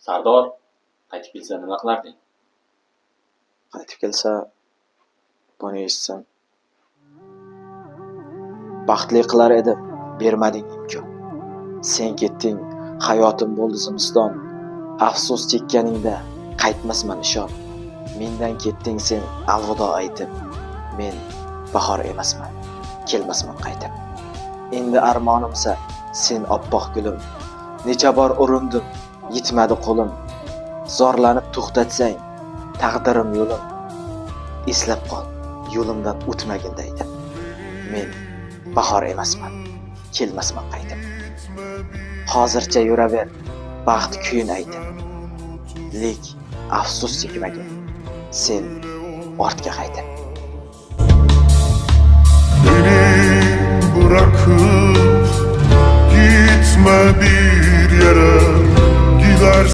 Sardor, qaytib kelsa nima qilarding? Qaytib kelsa, buni eshitsam, baxtli qilar edim, bermading imkon. Sen ketding, hayotim bo'ldi zimiston. Afsus chekkaningda qaytmasman ishon. Mendan ketding sen alvido aytib. Men bahor emasman, kelmasman qaytib. Endi armonimsa sen oppoq gulim. Necha bor urindim, yetmadi qo'lim. Zorlanib to'xtatsang, taqdirim yo'lim. Eslab qol, yo'limdan o'tmagin deydi. Men bahor emasman, kelmasman qaytib. Hozircha yuraver, baxt kuyin aytib. Lek afsus chekmagin, sen ortga qaytib. Beni bırakıp gitme bir yere.